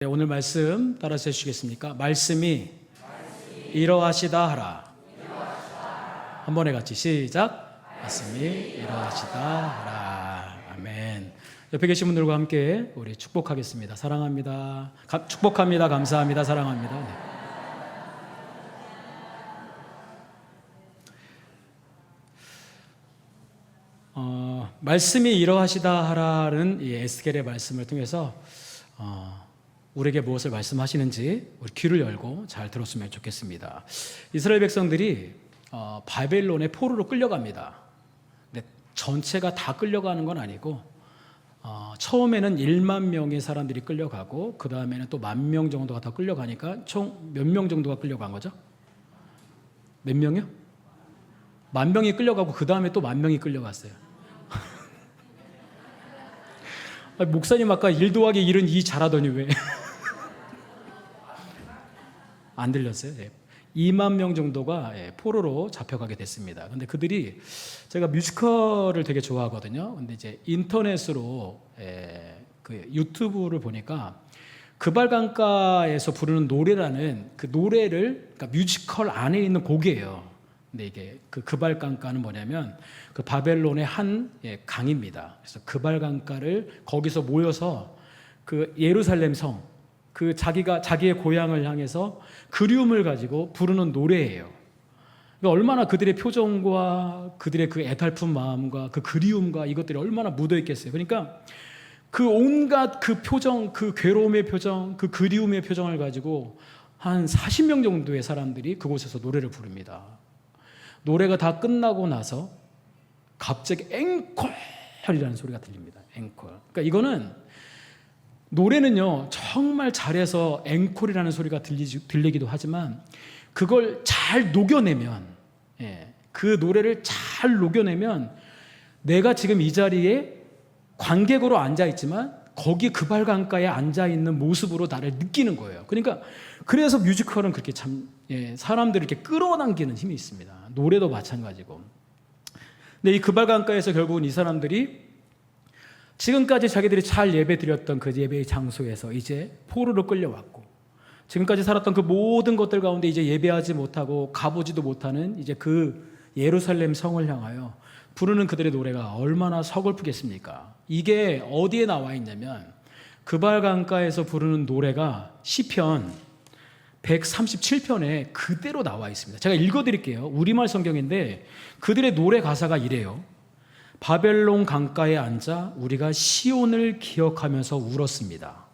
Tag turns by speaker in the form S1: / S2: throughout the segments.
S1: 네, 오늘 말씀 따라서 해주시겠습니까? 말씀이 이러하시다 하라. 한 번에 같이 시작. 말씀이 이러하시다 하라. 아멘. 옆에 계신 분들과 함께 우리 축복하겠습니다. 사랑합니다. 축복합니다. 감사합니다. 사랑합니다. 네. 말씀이 이러하시다 하라는 이 에스겔의 말씀을 통해서 우리에게 무엇을 말씀하시는지 우리 귀를 열고 잘 들었으면 좋겠습니다. 이스라엘 백성들이 바벨론의 포로로 끌려갑니다. 근데 전체가 다 끌려가는 건 아니고 처음에는 1만 명의 사람들이 끌려가고 그 다음에는 또 10,000명 정도가 더 끌려가니까 총 몇 명 정도가 끌려간 거죠? 몇 명이요? 10,000명이 끌려가고 그 다음에 또 10,000명이 끌려갔어요. 목사님 아까 1 더하기 1은 2 잘하더니 왜? 안 들렸어요? 네. 2만 명 정도가 포로로 잡혀가게 됐습니다. 근데 그들이, 제가 뮤지컬을 되게 좋아하거든요. 근데 이제 인터넷으로 그 유튜브를 보니까 그발강가에서 부르는 노래라는 그 노래를, 그러니까 뮤지컬 안에 있는 곡이에요. 근데 이게 그발강가는 뭐냐면 그 바벨론의 한 강입니다. 그래서 그발강가를 거기서 모여서 그 예루살렘 성, 그 자기의 고향을 향해서 그리움을 가지고 부르는 노래예요. 그러니까 얼마나 그들의 표정과 그들의 그 애달픈 마음과 그 그리움과 이것들이 얼마나 묻어 있겠어요. 그러니까 그 온갖 그 표정, 그 괴로움의 표정, 그 그리움의 표정을 가지고 한 40명 정도의 사람들이 그곳에서 노래를 부릅니다. 노래가 다 끝나고 나서 갑자기 앵콜이라는 소리가 들립니다. 앵콜. 그러니까 이거는, 노래는요 정말 잘해서 앵콜이라는 소리가 들리기도 하지만 그걸 잘 녹여내면, 그 노래를 잘 녹여내면 내가 지금 이 자리에 관객으로 앉아있지만 거기 그발강가에 앉아있는 모습으로 나를 느끼는 거예요. 그러니까 그래서 뮤지컬은 그렇게 참 사람들을 이렇게 끌어당기는 힘이 있습니다. 노래도 마찬가지고. 근데 이 그발강가에서 결국은 이 사람들이 지금까지 자기들이 잘 예배드렸던 그 예배의 장소에서 이제 포로로 끌려왔고, 지금까지 살았던 그 모든 것들 가운데 이제 예배하지 못하고 가보지도 못하는 이제 그 예루살렘 성을 향하여 부르는 그들의 노래가 얼마나 서글프겠습니까? 이게 어디에 나와 있냐면 그발강가에서 부르는 노래가 시편 137편에 그대로 나와 있습니다. 제가 읽어드릴게요. 우리말 성경인데 그들의 노래 가사가 이래요. 바벨론 강가에 앉아 우리가 시온을 기억하면서 울었습니다.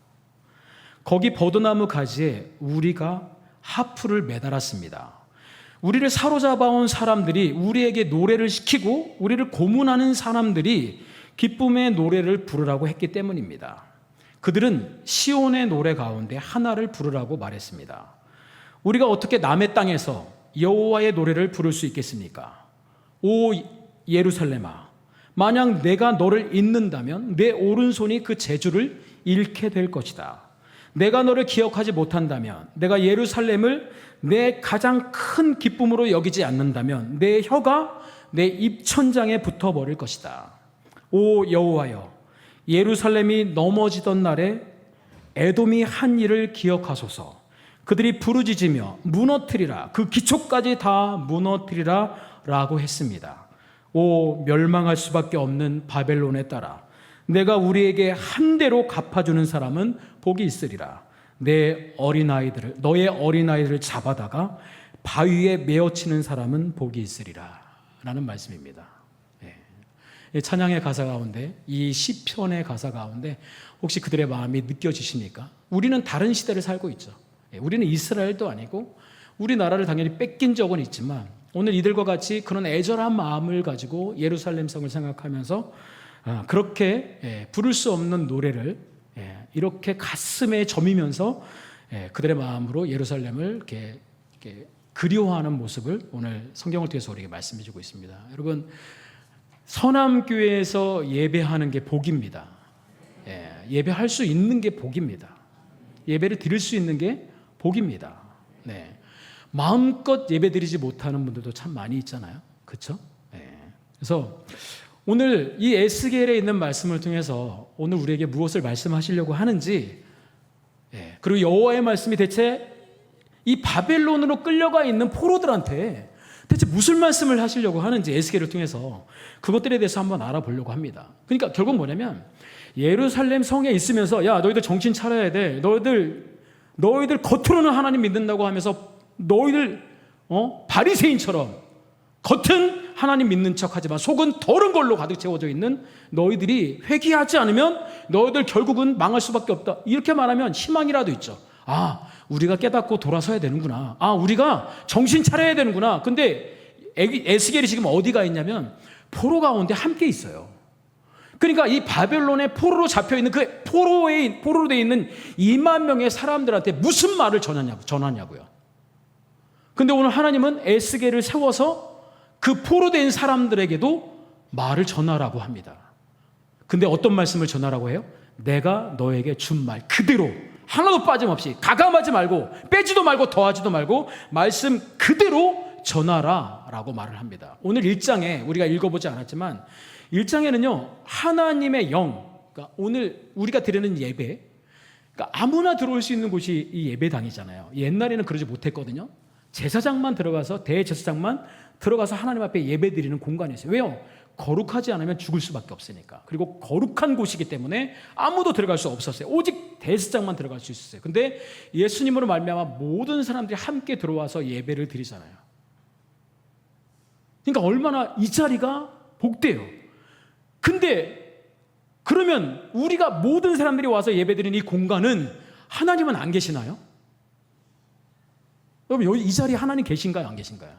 S1: 거기 버드나무 가지에 우리가 하프를 매달았습니다. 우리를 사로잡아온 사람들이, 우리에게 노래를 시키고 우리를 고문하는 사람들이 기쁨의 노래를 부르라고 했기 때문입니다. 그들은 시온의 노래 가운데 하나를 부르라고 말했습니다. 우리가 어떻게 남의 땅에서 여호와의 노래를 부를 수 있겠습니까? 오 예루살렘아, 만약 내가 너를 잊는다면 내 오른손이 그 재주를 잃게 될 것이다. 내가 너를 기억하지 못한다면, 내가 예루살렘을 내 가장 큰 기쁨으로 여기지 않는다면 내 혀가 내 입천장에 붙어버릴 것이다. 오 여호와여, 예루살렘이 넘어지던 날에 에돔이 한 일을 기억하소서. 그들이 부르짖으며 무너뜨리라, 그 기초까지 다 무너뜨리라 라고 했습니다. 오 멸망할 수밖에 없는 바벨론에 따라 내가 우리에게 한 대로 갚아주는 사람은 복이 있으리라. 너의 어린아이들을 잡아다가 바위에 메어치는 사람은 복이 있으리라 라는 말씀입니다. 찬양의 가사 가운데, 이 시편의 가사 가운데 혹시 그들의 마음이 느껴지십니까? 우리는 다른 시대를 살고 있죠. 우리는 이스라엘도 아니고 우리나라를 당연히 뺏긴 적은 있지만 오늘 이들과 같이 그런 애절한 마음을 가지고 예루살렘 성을 생각하면서 그렇게 부를 수 없는 노래를 이렇게 가슴에 점이면서 그들의 마음으로 예루살렘을 이렇게 그리워하는 모습을 오늘 성경을 통해서 우리에게 말씀해 주고 있습니다. 여러분, 서남교회에서 예배하는 게 복입니다. 예배할 수 있는 게 복입니다. 예배를 드릴 수 있는 게 복입니다. 마음껏 예배드리지 못하는 분들도 참 많이 있잖아요. 그렇죠? 그래서 오늘 이 에스겔에 있는 말씀을 통해서 오늘 우리에게 무엇을 말씀하시려고 하는지 예. 그리고 여호와의 말씀이 대체 이 바벨론으로 끌려가 있는 포로들한테 대체 무슨 말씀을 하시려고 하는지 에스겔을 통해서 그것들에 대해서 한번 알아보려고 합니다. 그러니까 결국 뭐냐면 예루살렘 성에 있으면서 야 너희들 정신 차려야 돼. 너희들 겉으로는 하나님 믿는다고 하면서 너희들 바리새인처럼 겉은 하나님 믿는 척하지만 속은 더러운 걸로 가득 채워져 있는 너희들이 회개하지 않으면 너희들 결국은 망할 수밖에 없다. 이렇게 말하면 희망이라도 있죠. 아, 우리가 깨닫고 돌아서야 되는구나. 아, 우리가 정신 차려야 되는구나. 근데 에스겔이 지금 어디가 있냐면 포로 가운데 함께 있어요. 그러니까 이 바벨론의 포로로 잡혀 있는 그 포로로 되어 있는 2만 명의 사람들한테 무슨 말을 전하냐고요. 근데 오늘 하나님은 에스겔을 세워서 그 포로된 사람들에게도 말을 전하라고 합니다. 근데 어떤 말씀을 전하라고 해요? 내가 너에게 준 말 그대로 하나도 빠짐없이 가감하지 말고 빼지도 말고 더하지도 말고 말씀 그대로 전하라 라고 말을 합니다. 오늘 1장에 우리가 읽어보지 않았지만 1장에는요 하나님의 영, 그러니까 오늘 우리가 드리는 예배, 그러니까 아무나 들어올 수 있는 곳이 이 예배당이잖아요. 옛날에는 그러지 못했거든요. 제사장만 들어가서 대제사장만 들어가서 하나님 앞에 예배 드리는 공간이었어요. 왜요? 거룩하지 않으면 죽을 수밖에 없으니까. 그리고 거룩한 곳이기 때문에 아무도 들어갈 수 없었어요. 오직 대제사장만 들어갈 수 있었어요. 근데 예수님으로 말미암아 모든 사람들이 함께 들어와서 예배를 드리잖아요. 그러니까 얼마나 이 자리가 복돼요. 근데 그러면 우리가 모든 사람들이 와서 예배드리는 이 공간은 하나님은 안 계시나요? 여러분 여기 이 자리에 하나님 계신가요? 안 계신가요?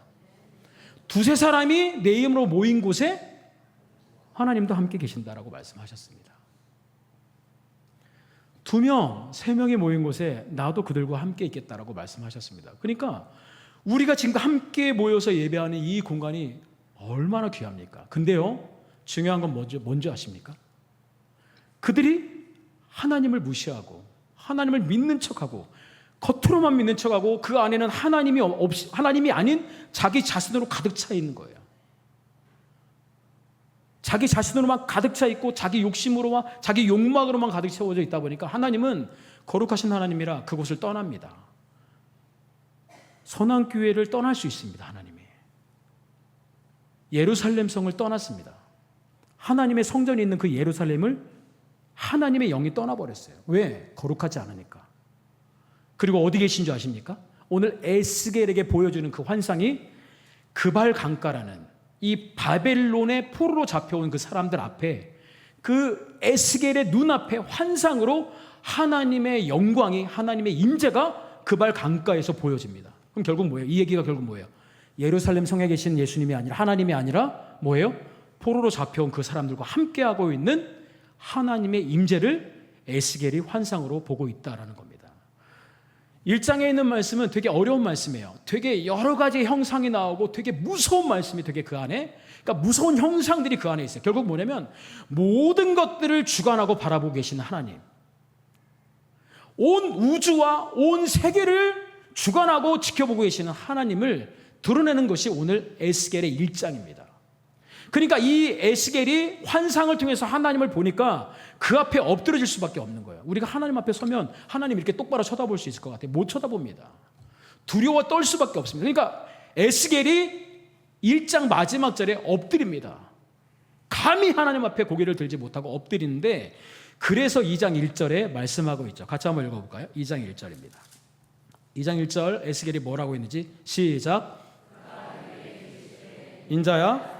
S1: 두세 사람이 내 이름으로 모인 곳에 하나님도 함께 계신다라고 말씀하셨습니다. 2명, 3명이 모인 곳에 나도 그들과 함께 있겠다라고 말씀하셨습니다. 그러니까 우리가 지금 함께 모여서 예배하는 이 공간이 얼마나 귀합니까? 근데요, 중요한 건 뭔지 아십니까? 그들이 하나님을 무시하고 하나님을 믿는 척하고 겉으로만 믿는 척하고 그 안에는 하나님이 아닌 자기 자신으로 가득 차 있는 거예요. 자기 자신으로만 가득 차 있고 자기 욕심으로만 자기 욕망으로만 가득 채워져 있다 보니까 하나님은 거룩하신 하나님이라 그곳을 떠납니다. 선한교회를 떠날 수 있습니다. 하나님이 예루살렘 성을 떠났습니다. 하나님의 성전이 있는 그 예루살렘을 하나님의 영이 떠나버렸어요. 왜? 거룩하지 않으니까. 그리고 어디 계신 줄 아십니까? 오늘 에스겔에게 보여주는 그 환상이 그발 강가라는 이 바벨론의 포로로 잡혀온 그 사람들 앞에 그 에스겔의 눈앞에 환상으로 하나님의 영광이 하나님의 임재가 그발 강가에서 보여집니다. 그럼 결국 뭐예요? 이 얘기가 결국 뭐예요? 예루살렘 성에 계신 예수님이 아니라 하나님이 아니라 뭐예요? 포로로 잡혀온 그 사람들과 함께하고 있는 하나님의 임재를 에스겔이 환상으로 보고 있다라는 겁니다. 1장에 있는 말씀은 되게 어려운 말씀이에요. 되게 여러 가지 형상이 나오고 되게 무서운 말씀이 되게 그 안에, 그러니까 무서운 형상들이 그 안에 있어요. 결국 뭐냐면 모든 것들을 주관하고 바라보고 계시는 하나님, 온 우주와 온 세계를 주관하고 지켜보고 계시는 하나님을 드러내는 것이 오늘 에스겔의 1장입니다. 그러니까 이 에스겔이 환상을 통해서 하나님을 보니까 그 앞에 엎드려질 수밖에 없는 거예요. 우리가 하나님 앞에 서면 하나님 이렇게 똑바로 쳐다볼 수 있을 것 같아요. 못 쳐다봅니다. 두려워 떨 수밖에 없습니다. 그러니까 에스겔이 1장 마지막 절에 엎드립니다. 감히 하나님 앞에 고개를 들지 못하고 엎드리는데, 그래서 2장 1절에 말씀하고 있죠. 같이 한번 읽어볼까요? 2장 1절입니다. 2장 1절 에스겔이 뭐라고 했는지 시작. 인자야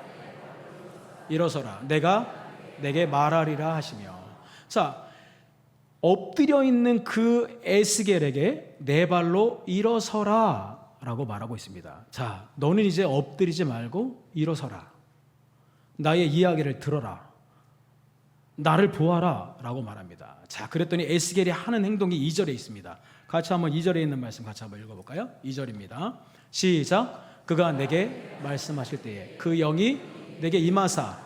S1: 일어서라, 내가 내게 말하리라 하시며. 자, 엎드려 있는 그 에스겔에게 내 발로 일어서라 라고 말하고 있습니다. 자, 너는 이제 엎드리지 말고 일어서라, 나의 이야기를 들어라, 나를 보아라 라고 말합니다. 자, 그랬더니 에스겔이 하는 행동이 2절에 있습니다. 같이 한번 2절에 있는 말씀 같이 한번 읽어볼까요? 2절입니다. 시작. 그가 내게 말씀하실 때에 그 영이 내게 임하사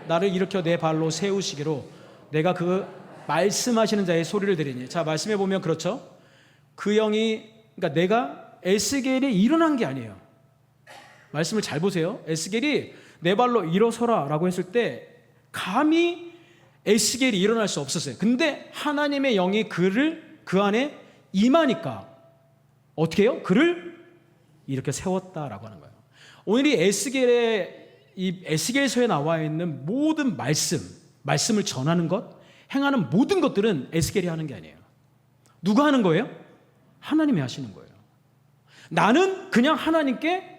S1: 나를 일으켜 내 발로 세우시기로 내가 그 말씀하시는 자의 소리를 들으니. 자, 말씀해 보면 그렇죠. 그 영이, 그러니까 내가 에스겔이 일어난 게 아니에요. 말씀을 잘 보세요. 에스겔이 내 발로 일어서라 라고 했을 때 감히 에스겔이 일어날 수 없었어요. 근데 하나님의 영이 그 안에 임하니까 어떻게 해요? 그를 이렇게 세웠다라고 하는 거예요. 오늘 이 에스겔서에 나와 있는 모든 말씀을 전하는 것, 행하는 모든 것들은 에스겔이 하는 게 아니에요. 누가 하는 거예요? 하나님이 하시는 거예요. 나는 그냥 하나님께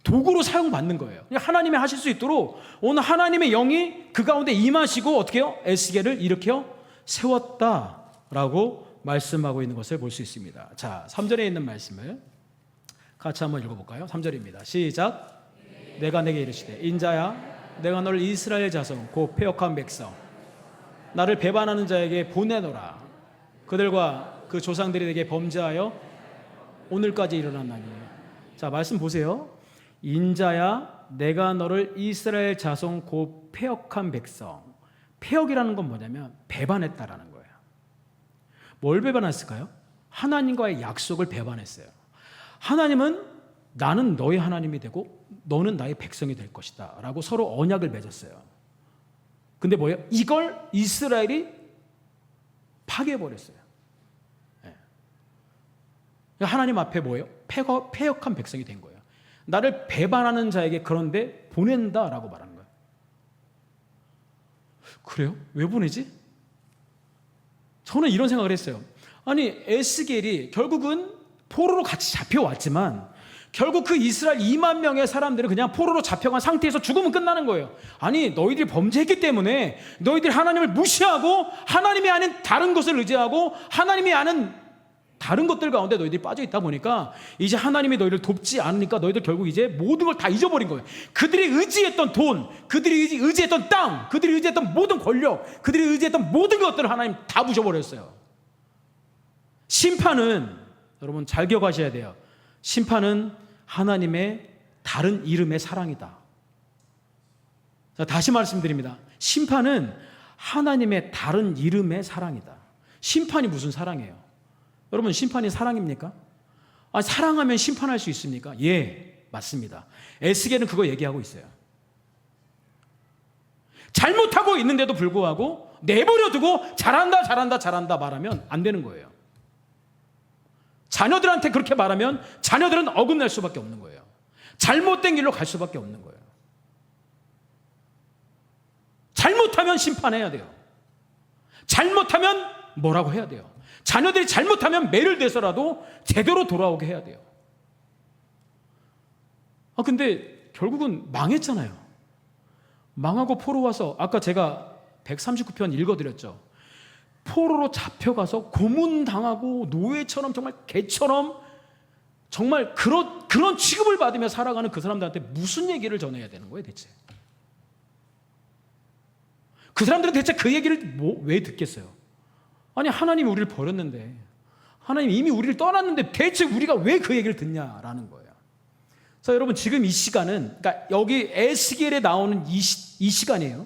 S1: 도구로 사용받는 거예요. 그냥 하나님이 하실 수 있도록 오늘 하나님의 영이 그 가운데 임하시고 어떻게 해요? 에스겔을 일으켜 세웠다라고 말씀하고 있는 것을 볼 수 있습니다. 자, 3절에 있는 말씀을 같이 한번 읽어볼까요? 3절입니다. 시작. 내가 내게 이르시되 인자야 내가 너를 이스라엘 자손 곧 패역한 백성 나를 배반하는 자에게 보내노라. 그들과 그 조상들이 내게 범죄하여 오늘까지 일어났나니. 자, 말씀 보세요. 인자야 내가 너를 이스라엘 자손 곧 패역한 백성. 패역이라는 건 뭐냐면 배반했다라는 거예요. 뭘 배반했을까요? 하나님과의 약속을 배반했어요. 하나님은 나는 너의 하나님이 되고 너는 나의 백성이 될 것이다 라고 서로 언약을 맺었어요. 근데 뭐예요? 이걸 이스라엘이 파괴해버렸어요. 하나님 앞에 뭐예요? 패역한 백성이 된 거예요. 나를 배반하는 자에게 그런데 보낸다라고 말하는 거예요. 그래요? 왜 보내지? 저는 이런 생각을 했어요. 아니 에스겔이 결국은 포로로 같이 잡혀왔지만 결국 그 이스라엘 2만 명의 사람들은 그냥 포로로 잡혀간 상태에서 죽으면 끝나는 거예요. 아니 너희들이 범죄했기 때문에 너희들이 하나님을 무시하고 하나님이 아닌 다른 것을 의지하고 하나님이 아는 다른 것들 가운데 너희들이 빠져 있다 보니까 이제 하나님이 너희를 돕지 않으니까 너희들 결국 이제 모든 걸 다 잊어버린 거예요. 그들이 의지했던 돈, 그들이 의지했던 땅, 그들이 의지했던 모든 권력, 그들이 의지했던 모든 것들을 하나님 다 부셔버렸어요. 심판은 여러분 잘 기억하셔야 돼요. 심판은 하나님의 다른 이름의 사랑이다. 자, 다시 말씀드립니다. 심판은 하나님의 다른 이름의 사랑이다. 심판이 무슨 사랑이에요? 여러분 심판이 사랑입니까? 사랑하면 심판할 수 있습니까? 예, 맞습니다. 에스겔은 그거 얘기하고 있어요. 잘못하고 있는데도 불구하고 내버려두고 잘한다 말하면 안 되는 거예요. 자녀들한테 그렇게 말하면 자녀들은 어긋날 수밖에 없는 거예요. 잘못된 길로 갈 수밖에 없는 거예요. 잘못하면 심판해야 돼요. 잘못하면 뭐라고 해야 돼요. 자녀들이 잘못하면 매를 대서라도 제대로 돌아오게 해야 돼요. 근데 결국은 망했잖아요. 망하고 포로 와서 아까 제가 139편 읽어드렸죠. 포로로 잡혀가서 고문당하고 노예처럼 정말 개처럼 정말 그런 취급을 받으며 살아가는 그 사람들한테 무슨 얘기를 전해야 되는 거예요 대체? 그 사람들은 대체 그 얘기를 왜 듣겠어요? 아니 하나님이 우리를 버렸는데 하나님이 이미 우리를 떠났는데 대체 우리가 왜 그 얘기를 듣냐라는 거예요. 자 여러분 지금 이 시간은 그러니까 여기 에스겔에 나오는 이 시간이에요.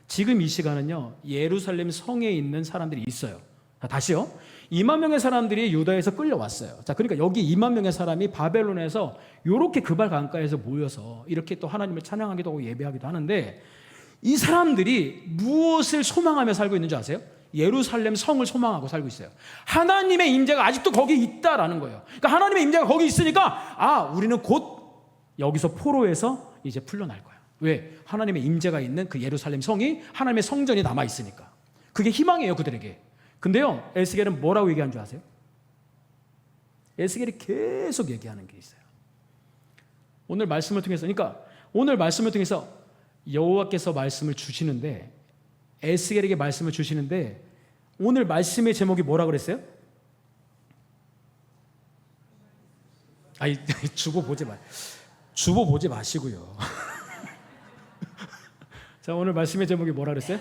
S1: 지금 이 시간은요 예루살렘 성에 있는 사람들이 있어요. 자, 다시요. 2만 명의 사람들이 유다에서 끌려왔어요. 자 그러니까 여기 2만 명의 사람이 바벨론에서 이렇게 그발 강가에서 모여서 이렇게 또 하나님을 찬양하기도 하고 예배하기도 하는데 이 사람들이 무엇을 소망하며 살고 있는지 아세요? 예루살렘 성을 소망하고 살고 있어요. 하나님의 임재가 아직도 거기 있다라는 거예요. 그러니까 하나님의 임재가 거기 있으니까 우리는 곧 여기서 포로에서 이제 풀려날 거야. 왜? 하나님의 임재가 있는 그 예루살렘 성이 하나님의 성전이 남아 있으니까. 그게 희망이에요 그들에게. 근데요 에스겔은 뭐라고 얘기한 줄 아세요? 에스겔이 계속 얘기하는 게 있어요. 오늘 말씀을 통해서 여호와께서 말씀을 주시는데 에스겔에게 말씀을 주시는데 오늘 말씀의 제목이 뭐라 그랬어요? 주보 보지 마시고요. 자 오늘 말씀의 제목이 뭐라 그랬어요?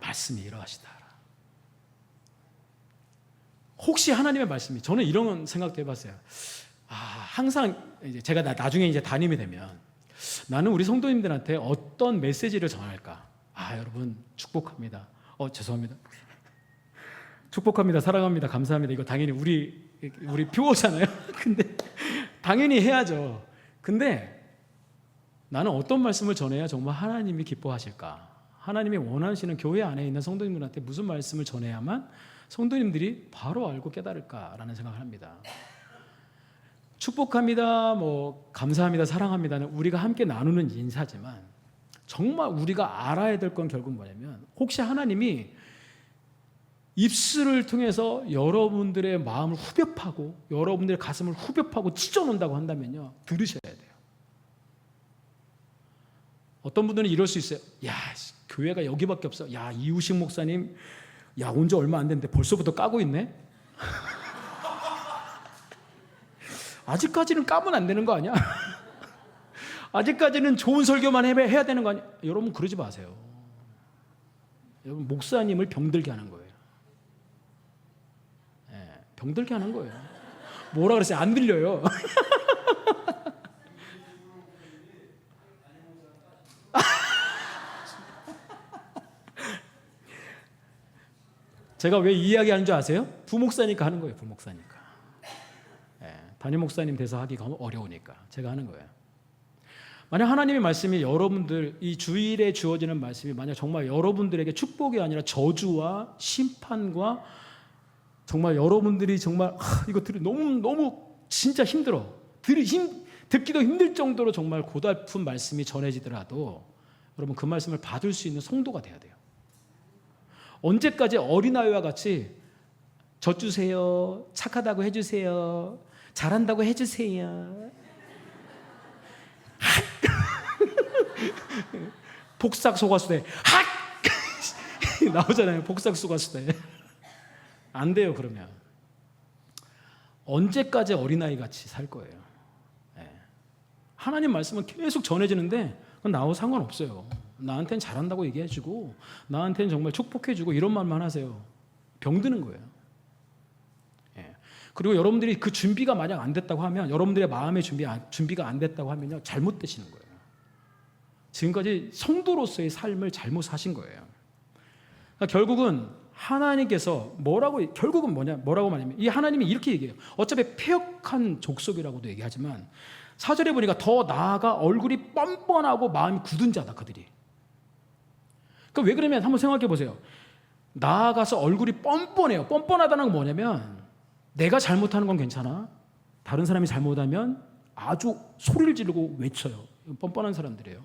S1: 말씀이 이러하시다. 혹시 하나님의 말씀이 저는 이런 생각도 해봤어요. 항상 이제 제가 나중에 이제 담임이 되면 나는 우리 성도님들한테 어떤 메시지를 전할까? 여러분 축복합니다. 죄송합니다. 축복합니다. 사랑합니다. 감사합니다. 이거 당연히 우리 표어잖아요. 근데 당연히 해야죠. 근데 나는 어떤 말씀을 전해야 정말 하나님이 기뻐하실까? 하나님이 원하시는 교회 안에 있는 성도님들한테 무슨 말씀을 전해야만 성도님들이 바로 알고 깨달을까라는 생각을 합니다. 축복합니다, 감사합니다, 사랑합니다는 우리가 함께 나누는 인사지만 정말 우리가 알아야 될 건 결국 뭐냐면, 혹시 하나님이 입술을 통해서 여러분들의 마음을 후벼 파고 여러분들의 가슴을 후벼 파고 찢어놓는다고 한다면요, 들으셔야 돼요. 어떤 분들은 이럴 수 있어요. 야, 교회가 여기밖에 없어. 야, 이우식 목사님, 야, 온 지 얼마 안 됐는데 벌써부터 까고 있네. 아직까지는 까면 안 되는 거 아니야? 아직까지는 좋은 설교만 해야 되는 거 아니야? 여러분 그러지 마세요. 여러분 목사님을 병들게 하는 거예요. 병들게 하는 거예요. 뭐라 그랬어요? 안 들려요. 제가 왜 이 이야기 하는 줄 아세요? 부목사니까 하는 거예요. 부목사니까. 담임 목사님 돼서 하기가 어려우니까 제가 하는 거예요. 만약 하나님의 말씀이 여러분들, 이 주일에 주어지는 말씀이 만약 정말 여러분들에게 축복이 아니라 저주와 심판과 정말 여러분들이 정말 이거 너무 진짜 힘들어, 듣기도 힘들 정도로 정말 고달픈 말씀이 전해지더라도 여러분 그 말씀을 받을 수 있는 성도가 돼야 돼요. 언제까지 어린아이와 같이 젖주세요, 착하다고 해주세요, 잘한다고 해주세요, 복삭 속았을 때 나오잖아요. 복삭 속았을 때 안 돼요. 그러면 언제까지 어린아이 같이 살 거예요? 하나님 말씀은 계속 전해지는데 그건 나하고 상관없어요. 나한테는 잘한다고 얘기해주고 나한테는 정말 축복해주고 이런 말만 하세요. 병드는 거예요. 그리고 여러분들이 그 준비가 만약 안 됐다고 하면, 여러분들의 마음의 준비가 안 됐다고 하면요, 잘못되시는 거예요. 지금까지 성도로서의 삶을 잘못 사신 거예요. 그러니까 결국은 하나님께서 뭐라고 말하냐면, 이 하나님이 이렇게 얘기해요. 어차피 패역한 족속이라고도 얘기하지만 4절에 보니까 더 나아가 얼굴이 뻔뻔하고 마음이 굳은 자다, 그들이. 그러니까 왜 그러면 한번 생각해 보세요. 나아가서 얼굴이 뻔뻔해요. 뻔뻔하다는 건 뭐냐면, 내가 잘못하는 건 괜찮아, 다른 사람이 잘못하면 아주 소리를 지르고 외쳐요. 뻔뻔한 사람들이에요.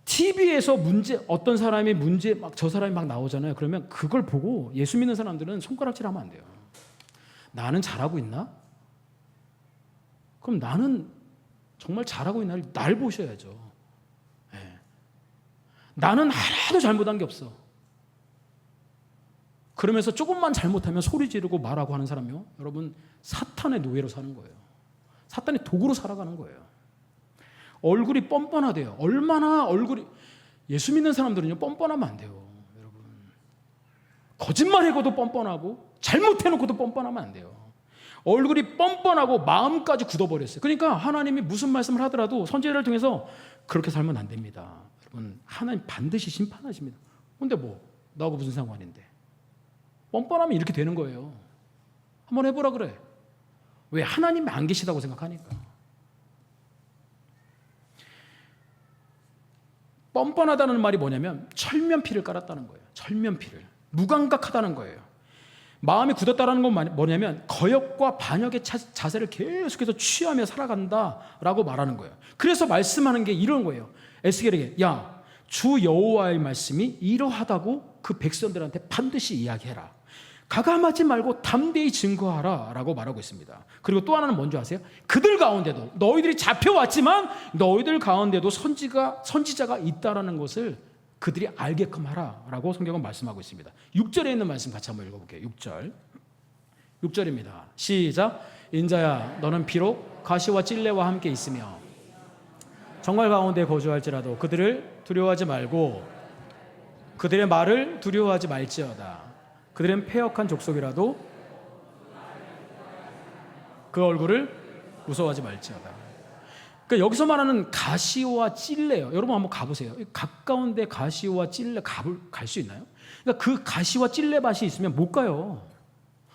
S1: TV에서 어떤 사람이 저 사람이 막 나오잖아요. 그러면 그걸 보고 예수 믿는 사람들은 손가락질 하면 안 돼요. 나는 잘하고 있나? 그럼 나는 정말 잘하고 있나를 날 보셔야죠. 나는 하나도 잘못한 게 없어. 그러면서 조금만 잘못하면 소리 지르고 말하고 하는 사람이요, 여러분 사탄의 노예로 사는 거예요. 사탄의 도구로 살아가는 거예요. 얼굴이 뻔뻔하대요. 예수 믿는 사람들은요, 뻔뻔하면 안 돼요. 여러분, 거짓말해고도 뻔뻔하고 잘못해놓고도 뻔뻔하면 안 돼요. 얼굴이 뻔뻔하고 마음까지 굳어버렸어요. 그러니까 하나님이 무슨 말씀을 하더라도 선지자를 통해서 그렇게 살면 안 됩니다. 여러분, 하나님 반드시 심판하십니다. 근데 나하고 무슨 상관인데? 뻔뻔하면 이렇게 되는 거예요. 한번 해보라 그래. 왜? 하나님이 안 계시다고 생각하니까. 뻔뻔하다는 말이 뭐냐면 철면피를 깔았다는 거예요. 철면피를. 무감각하다는 거예요. 마음이 굳었다는 건 뭐냐면 거역과 반역의 자세를 계속해서 취하며 살아간다라고 말하는 거예요. 그래서 말씀하는 게 이런 거예요. 에스겔에게, 야, 주 여호와의 말씀이 이러하다고 그 백성들한테 반드시 이야기해라. 가감하지 말고 담대히 증거하라 라고 말하고 있습니다. 그리고 또 하나는 뭔지 아세요? 그들 가운데도, 너희들이 잡혀왔지만 너희들 가운데도 선지자가 있다라는 것을 그들이 알게끔 하라 라고 성경은 말씀하고 있습니다. 6절에 있는 말씀 같이 한번 읽어볼게요. 6절입니다. 시작. 인자야, 너는 비록 가시와 찔레와 함께 있으며 정말 가운데 거주할지라도 그들을 두려워하지 말고 그들의 말을 두려워하지 말지어다. 그들은 패역한 족속이라도 그 얼굴을 무서워하지 말지어다. 그러니까 여기서 말하는 가시와 찔레요. 여러분 한번 가보세요. 가까운 데 가시와 찔레 갈 수 있나요? 그러니까 그 가시와 찔레밭이 있으면 못 가요.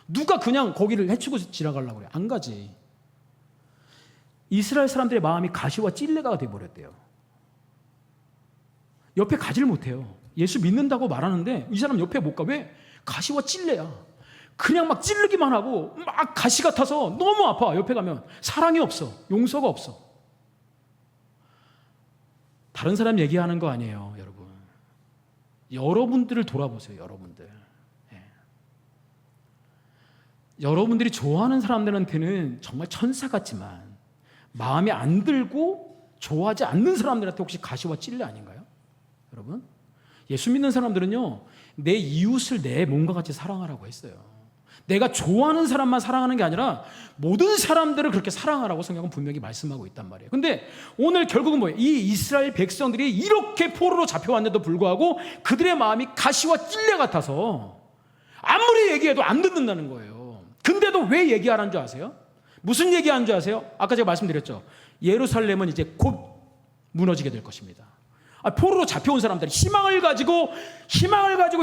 S1: 누가 그냥 거기를 헤치고 지나가려고 그래요? 안 가지. 이스라엘 사람들의 마음이 가시와 찔레가 돼버렸대요. 옆에 가지를 못해요. 예수 믿는다고 말하는데 이 사람 옆에 못 가. 왜? 가시와 찔레야. 그냥 막 찌르기만 하고 막 가시 같아서 너무 아파. 옆에 가면 사랑이 없어. 용서가 없어. 다른 사람 얘기하는 거 아니에요, 여러분. 여러분들을 돌아보세요, 여러분들. 예. 여러분들이 좋아하는 사람들한테는 정말 천사 같지만 마음에 안 들고 좋아하지 않는 사람들한테 혹시 가시와 찔레 아닌가요? 여러분? 예수 믿는 사람들은요, 내 이웃을 내 몸과 같이 사랑하라고 했어요. 내가 좋아하는 사람만 사랑하는 게 아니라 모든 사람들을 그렇게 사랑하라고 성경은 분명히 말씀하고 있단 말이에요. 근데 오늘 결국은 뭐예요? 이 이스라엘 백성들이 이렇게 포로로 잡혀왔는데도 불구하고 그들의 마음이 가시와 찔레 같아서 아무리 얘기해도 안 듣는다는 거예요. 근데도 왜 얘기하라는 줄 아세요? 무슨 얘기하는 줄 아세요? 아까 제가 말씀드렸죠. 예루살렘은 이제 곧 무너지게 될 것입니다. 포로로 잡혀온 사람들이 희망을 가지고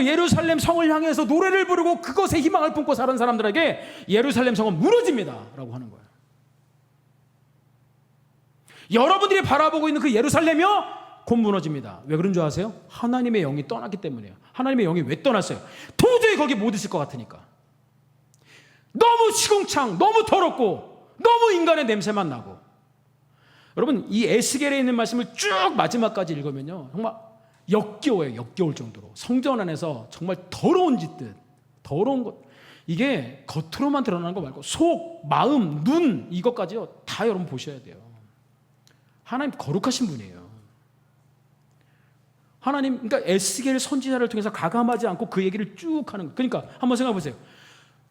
S1: 예루살렘 성을 향해서 노래를 부르고 그것에 희망을 품고 사는 사람들에게 예루살렘 성은 무너집니다 라고 하는 거예요. 여러분들이 바라보고 있는 그 예루살렘이요 곧 무너집니다. 왜 그런 줄 아세요? 하나님의 영이 떠났기 때문이에요. 하나님의 영이 왜 떠났어요? 도저히 거기 못 있을 것 같으니까. 너무 시궁창, 너무 더럽고 너무 인간의 냄새만 나고. 여러분, 이 에스겔에 있는 말씀을 쭉 마지막까지 읽으면요 정말 역겨워요. 역겨울 정도로 성전 안에서 정말 더러운 짓들, 더러운 것, 이게 겉으로만 드러나는 거 말고 속, 마음, 눈, 이것까지요 다 여러분 보셔야 돼요. 하나님 거룩하신 분이에요. 하나님, 그러니까 에스겔 선지자를 통해서 가감하지 않고 그 얘기를 쭉 하는 거예요. 그러니까 한번 생각해 보세요.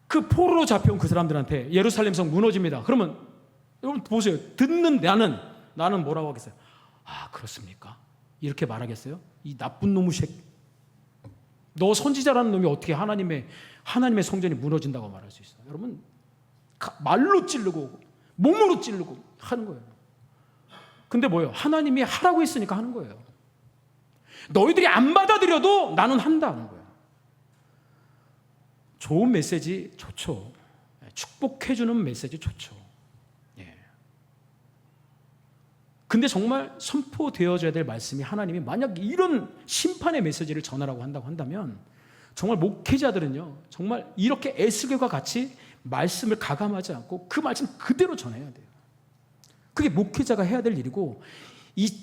S1: 그 포로로 잡혀온 그 사람들한테 예루살렘 성 무너집니다. 그러면 여러분 보세요. 듣는 나는 뭐라고 하겠어요? 아, 그렇습니까? 이렇게 말하겠어요? 이 나쁜 놈의 새끼. 너 선지자라는 놈이 어떻게 하나님의 성전이 무너진다고 말할 수 있어요? 여러분, 말로 찌르고 몸으로 찌르고 하는 거예요. 근데 뭐예요? 하나님이 하라고 했으니까 하는 거예요. 너희들이 안 받아들여도 나는 한다는 거예요. 좋은 메시지 좋죠. 축복해주는 메시지 좋죠. 근데 정말 선포되어져야 될 말씀이 하나님이 만약 이런 심판의 메시지를 전하라고 한다고 한다면 정말 목회자들은요 정말 이렇게 에스겔과 같이 말씀을 가감하지 않고 그 말씀 그대로 전해야 돼요. 그게 목회자가 해야 될 일이고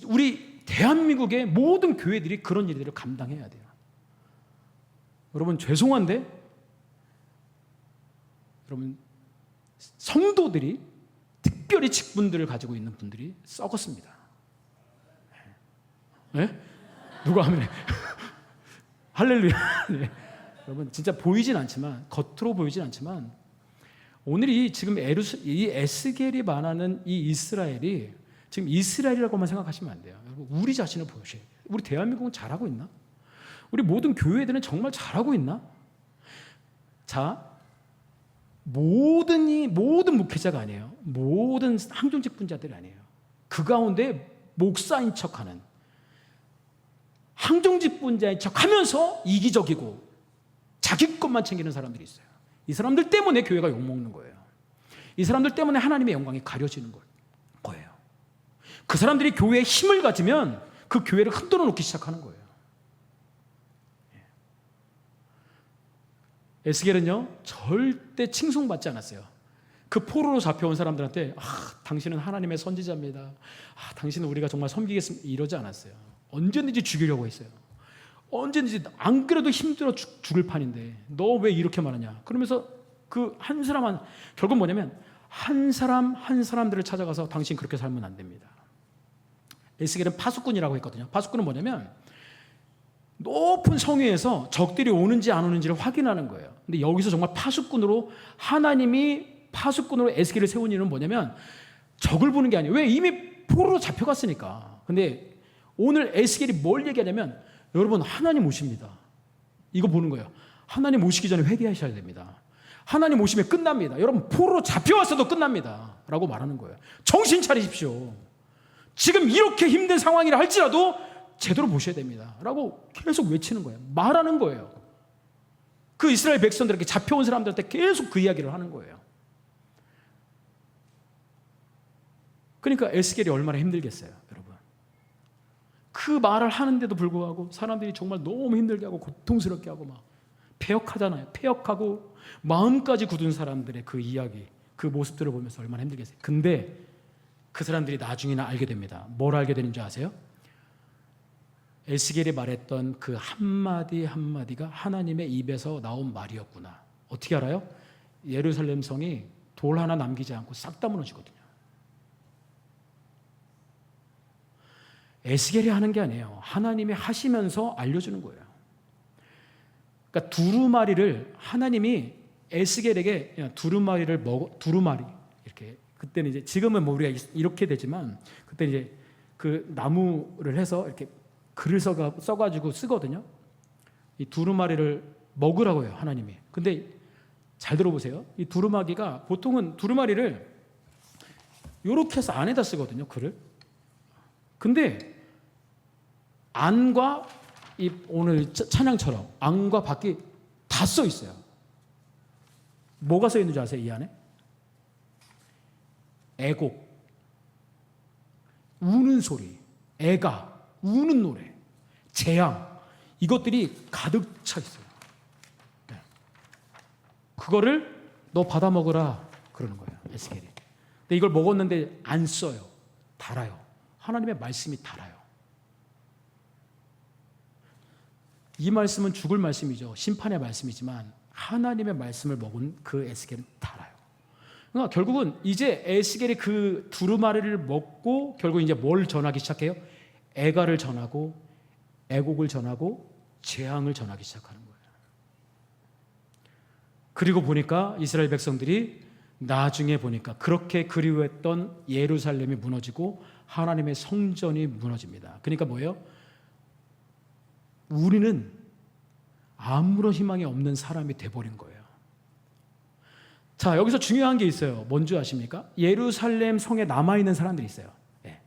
S1: 우리 대한민국의 모든 교회들이 그런 일들을 감당해야 돼요. 여러분 죄송한데 여러분 성도들이 특별히 직분들을 가지고 있는 분들이 썩었습니다. 네? 누가 하면 할렐루야. 네. 여러분 진짜 보이진 않지만 겉으로 보이진 않지만 오늘 지금 이 에스겔이 말하는 이 이스라엘이 지금 이스라엘이라고만 생각하시면 안 돼요. 여러분 우리 자신을 보셔야 돼요. 우리 대한민국은 잘하고 있나? 우리 모든 교회들은 정말 잘하고 있나? 자, 모든 목회자가 아니에요. 모든 항종직 분자들이 아니에요. 그 가운데 목사인 척하는 항종직 분자인 척하면서 이기적이고 자기 것만 챙기는 사람들이 있어요. 이 사람들 때문에 교회가 욕먹는 거예요. 이 사람들 때문에 하나님의 영광이 가려지는 거예요. 그 사람들이 교회에 힘을 가지면 그 교회를 흔들어 놓기 시작하는 거예요. 에스겔은요 절대 칭송받지 않았어요. 그 포로로 잡혀온 사람들한테 당신은 하나님의 선지자입니다. 당신은 우리가 정말 섬기겠습니다. 이러지 않았어요. 언제든지 죽이려고 했어요. 언제든지 안 그래도 힘들어 죽을 판인데 너 왜 이렇게 말하냐. 그러면서 그 한 사람 결국 뭐냐면 한 사람들을 찾아가서 당신 그렇게 살면 안 됩니다. 에스겔은 파수꾼이라고 했거든요. 파수꾼은 뭐냐면 높은 성 위에서 적들이 오는지 안 오는지를 확인하는 거예요. 근데 여기서 정말 하나님이 파수꾼으로 에스겔을 세운 이유는 뭐냐면 적을 보는 게 아니에요. 왜? 이미 포로로 잡혀갔으니까. 근데 오늘 에스겔이 뭘 얘기하냐면 여러분 하나님 오십니다. 이거 보는 거예요. 하나님 오시기 전에 회개하셔야 됩니다. 하나님 오시면 끝납니다. 여러분 포로로 잡혀왔어도 끝납니다 라고 말하는 거예요. 정신 차리십시오. 지금 이렇게 힘든 상황이라 할지라도 제대로 보셔야 됩니다 라고 계속 외치는 거예요. 말하는 거예요. 그 이스라엘 백성들에게 잡혀온 사람들한테 계속 그 이야기를 하는 거예요. 그러니까 에스겔이 얼마나 힘들겠어요, 여러분. 그 말을 하는데도 불구하고 사람들이 정말 너무 힘들게 하고 고통스럽게 하고 막 패역하잖아요. 패역하고 마음까지 굳은 사람들의 그 이야기, 그 모습들을 보면서 얼마나 힘들겠어요. 근데 그 사람들이 나중에는 알게 됩니다. 뭘 알게 되는 줄 아세요? 에스겔이 말했던 그 한마디 한마디가 하나님의 입에서 나온 말이었구나. 어떻게 알아요? 예루살렘 성이 돌 하나 남기지 않고 싹 다 무너지거든요. 에스겔이 하는 게 아니에요. 하나님이 하시면서 알려주는 거예요. 그러니까 두루마리를 하나님이 에스겔에게 두루마리 이렇게, 그때는 이제 지금은 뭐 우리가 이렇게 되지만 그때 이제 그 나무를 해서 이렇게 글을 써가지고 쓰거든요. 이 두루마리를 먹으라고 해요, 하나님이. 근데 잘 들어보세요. 이 두루마기가 보통은 두루마리를 이렇게 해서 안에다 쓰거든요, 글을. 근데 안과 이 오늘 찬양처럼 안과 밖이 다 써 있어요. 뭐가 써 있는지 아세요? 이 안에? 애곡, 우는 소리, 애가, 우는 노래, 재앙, 이것들이 가득 차 있어요. 네. 그거를 너 받아 먹으라 그러는 거예요, 에스겔이. 근데 이걸 먹었는데 안 써요. 달아요. 하나님의 말씀이 달아요. 이 말씀은 죽을 말씀이죠. 심판의 말씀이지만 하나님의 말씀을 먹은 그 에스겔은 달아요. 그러니까 결국은 이제 에스겔이 그 두루마리를 먹고 결국 이제 뭘 전하기 시작해요? 애가를 전하고 애곡을 전하고 재앙을 전하기 시작하는 거예요. 그리고 보니까 이스라엘 백성들이 나중에 보니까 그렇게 그리워했던 예루살렘이 무너지고 하나님의 성전이 무너집니다. 그러니까 뭐예요? 우리는 아무런 희망이 없는 사람이 돼버린 거예요. 자, 여기서 중요한 게 있어요. 뭔지 아십니까? 예루살렘 성에 남아있는 사람들이 있어요. 네.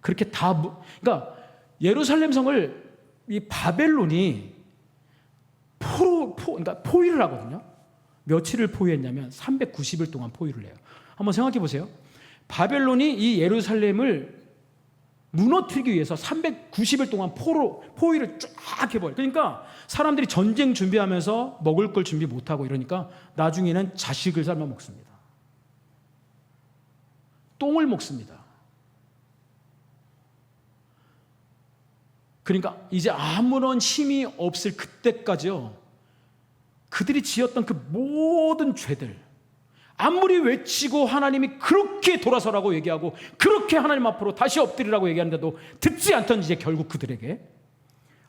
S1: 그렇게 그러니까 예루살렘 성을 이 바벨론이 그러니까 포위를 하거든요. 며칠을 포위했냐면 390일 동안 포위를 해요. 한번 생각해 보세요. 바벨론이 이 예루살렘을 무너뜨리기 위해서 390일 동안 포위를 쫙 해버려요. 그러니까 사람들이 전쟁 준비하면서 먹을 걸 준비 못하고 이러니까 나중에는 자식을 삶아 먹습니다. 똥을 먹습니다. 그러니까 이제 아무런 힘이 없을 그때까지요, 그들이 지었던 그 모든 죄들, 아무리 외치고 하나님이 그렇게 돌아서라고 얘기하고 그렇게 하나님 앞으로 다시 엎드리라고 얘기하는데도 듣지 않던 이제 결국 그들에게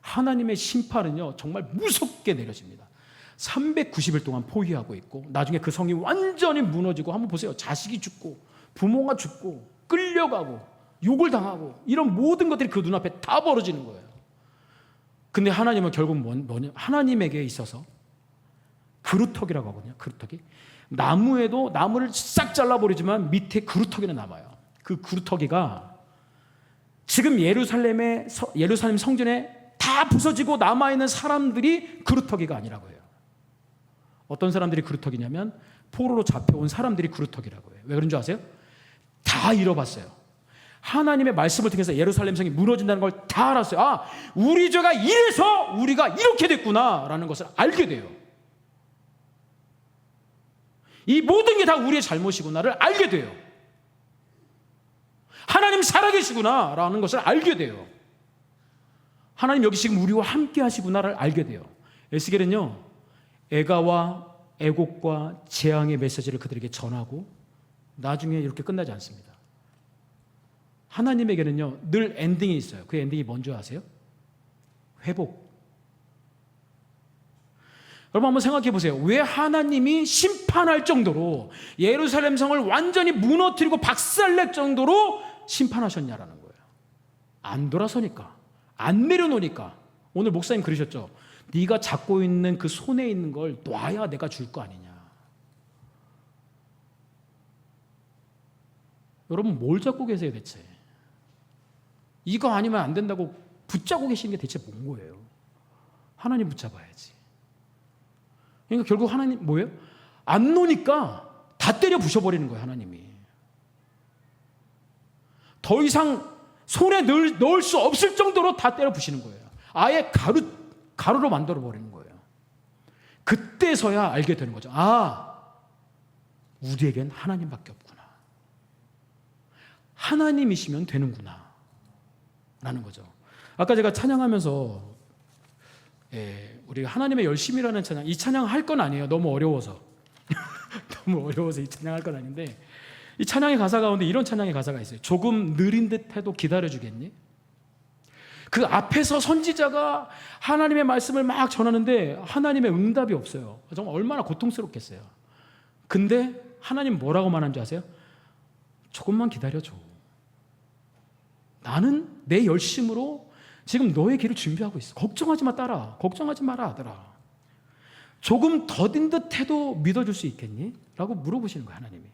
S1: 하나님의 심판은요 정말 무섭게 내려집니다. 390일 동안 포위하고 있고 나중에 그 성이 완전히 무너지고, 한번 보세요. 자식이 죽고 부모가 죽고 끌려가고 욕을 당하고 이런 모든 것들이 그 눈앞에 다 벌어지는 거예요. 근데 하나님은 결국 뭐냐? 하나님에게 있어서 그루터기라고 하거든요. 그루터기. 나무에도 나무를 싹 잘라버리지만 밑에 그루터기는 남아요. 그 그루터기가 지금 예루살렘 성전에 다 부서지고 남아있는 사람들이 그루터기가 아니라고 해요. 어떤 사람들이 그루터기냐면 포로로 잡혀온 사람들이 그루터기라고 해요. 왜 그런 줄 아세요? 다 잃어봤어요. 하나님의 말씀을 통해서 예루살렘 성이 무너진다는 걸 다 알았어요. 아, 우리 죄가 이래서 우리가 이렇게 됐구나라는 것을 알게 돼요. 이 모든 게 다 우리의 잘못이구나를 알게 돼요. 하나님 살아계시구나라는 것을 알게 돼요. 하나님 여기 지금 우리와 함께 하시구나를 알게 돼요. 에스겔은요, 애가와 애곡과 재앙의 메시지를 그들에게 전하고 나중에 이렇게 끝나지 않습니다. 하나님에게는요 늘 엔딩이 있어요. 그 엔딩이 뭔지 아세요? 회복. 여러분 한번 생각해 보세요. 왜 하나님이 심판할 정도로 예루살렘 성을 완전히 무너뜨리고 박살낼 정도로 심판하셨냐라는 거예요. 안 돌아서니까, 안 내려놓으니까. 오늘 목사님 그러셨죠. 네가 잡고 있는 그 손에 있는 걸 놔야 내가 줄 거 아니냐. 여러분 뭘 잡고 계세요 대체? 이거 아니면 안 된다고 붙잡고 계시는 게 대체 뭔 거예요? 하나님 붙잡아야지. 그러니까 결국 하나님 뭐예요? 안 놓으니까 다 때려 부셔버리는 거예요. 하나님이 더 이상 손에 넣을 수 없을 정도로 다 때려 부시는 거예요. 아예 가루로 만들어 버리는 거예요. 그때서야 알게 되는 거죠. 아, 우리에겐 하나님밖에 없구나. 하나님이시면 되는구나 라는 거죠. 아까 제가 찬양하면서 우리가 하나님의 열심이라는 찬양, 이 찬양 할 건 아니에요. 너무 어려워서 너무 어려워서 이 찬양 할 건 아닌데, 이 찬양의 가사 가운데 이런 찬양의 가사가 있어요. 조금 느린 듯 해도 기다려주겠니? 그 앞에서 선지자가 하나님의 말씀을 막 전하는데 하나님의 응답이 없어요. 정말 얼마나 고통스럽겠어요. 근데 하나님 뭐라고 말하는지 아세요? 조금만 기다려줘. 나는 내 열심으로 지금 너의 길을 준비하고 있어. 걱정하지 마, 딸아. 걱정하지 마라, 아들아. 조금 더딘 듯 해도 믿어줄 수 있겠니? 라고 물어보시는 거예요, 하나님이.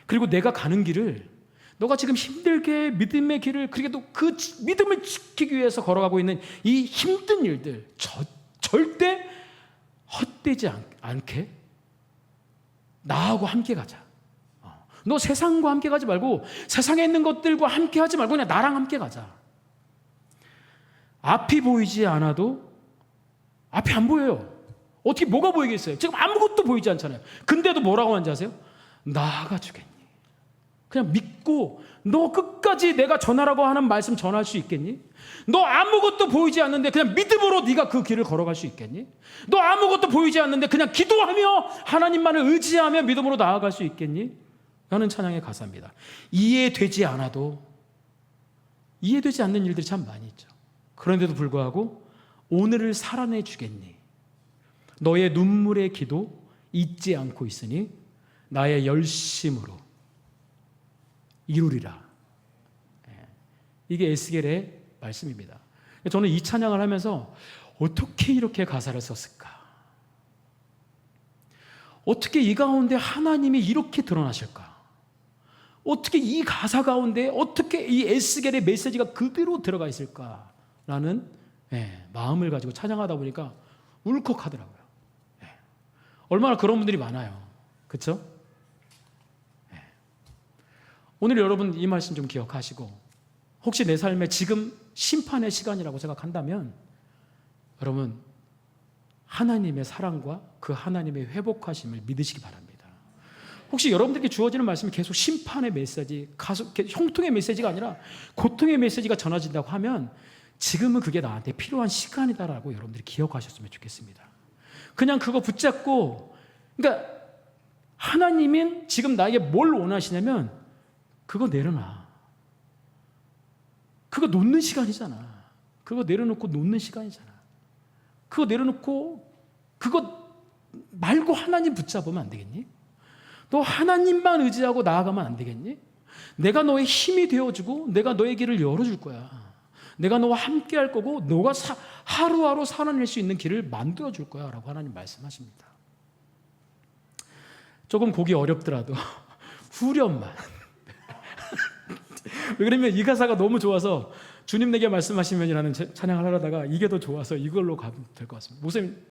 S1: 그리고 내가 가는 길을, 너가 지금 힘들게 믿음의 길을, 그래도 그 믿음을 지키기 위해서 걸어가고 있는 이 힘든 일들 절대 헛되지 않게 나하고 함께 가자. 너 세상과 함께 가지 말고, 세상에 있는 것들과 함께 하지 말고 그냥 나랑 함께 가자. 앞이 보이지 않아도, 앞이 안 보여요. 어떻게 뭐가 보이겠어요? 지금 아무것도 보이지 않잖아요. 근데도 뭐라고 하는지 아세요? 나아가 주겠니? 그냥 믿고 너 끝까지 내가 전하라고 하는 말씀 전할 수 있겠니? 너 아무것도 보이지 않는데 그냥 믿음으로 네가 그 길을 걸어갈 수 있겠니? 너 아무것도 보이지 않는데 그냥 기도하며 하나님만을 의지하며 믿음으로 나아갈 수 있겠니? 라는 찬양의 가사입니다. 이해되지 않아도, 이해되지 않는 일들이 참 많이 있죠. 그런데도 불구하고 오늘을 살아내 주겠니? 너의 눈물의 기도 잊지 않고 있으니 나의 열심으로 이루리라. 이게 에스겔의 말씀입니다. 저는 이 찬양을 하면서 어떻게 이렇게 가사를 썼을까? 어떻게 이 가운데 하나님이 이렇게 드러나실까? 어떻게 이 가사 가운데 어떻게 이 에스겔의 메시지가 그대로 들어가 있을까라는 마음을 가지고 찬양하다 보니까 울컥하더라고요. 얼마나 그런 분들이 많아요. 그렇죠? 오늘 여러분 이 말씀 좀 기억하시고, 혹시 내 삶에 지금 심판의 시간이라고 생각한다면 여러분 하나님의 사랑과 그 하나님의 회복하심을 믿으시기 바랍니다. 혹시 여러분들께 주어지는 말씀이 계속 심판의 메시지, 형통의 메시지가 아니라 고통의 메시지가 전해진다고 하면 지금은 그게 나한테 필요한 시간이다라고 여러분들이 기억하셨으면 좋겠습니다. 그냥 그거 붙잡고, 그러니까 하나님은 지금 나에게 뭘 원하시냐면 그거 내려놔. 그거 놓는 시간이잖아. 그거 내려놓고 놓는 시간이잖아. 그거 내려놓고 그거 말고 하나님 붙잡으면 안 되겠니? 너 하나님만 의지하고 나아가면 안 되겠니? 내가 너의 힘이 되어주고 내가 너의 길을 열어줄 거야. 내가 너와 함께 할 거고 너가 하루하루 살아낼 수 있는 길을 만들어줄 거야 라고 하나님 말씀하십니다. 조금 보기 어렵더라도 후렴만. 왜 그러면 이 가사가 너무 좋아서 주님 내게 말씀하시면이라는 찬양을 하려다가 이게 더 좋아서 이걸로 가면 될 것 같습니다. 목사님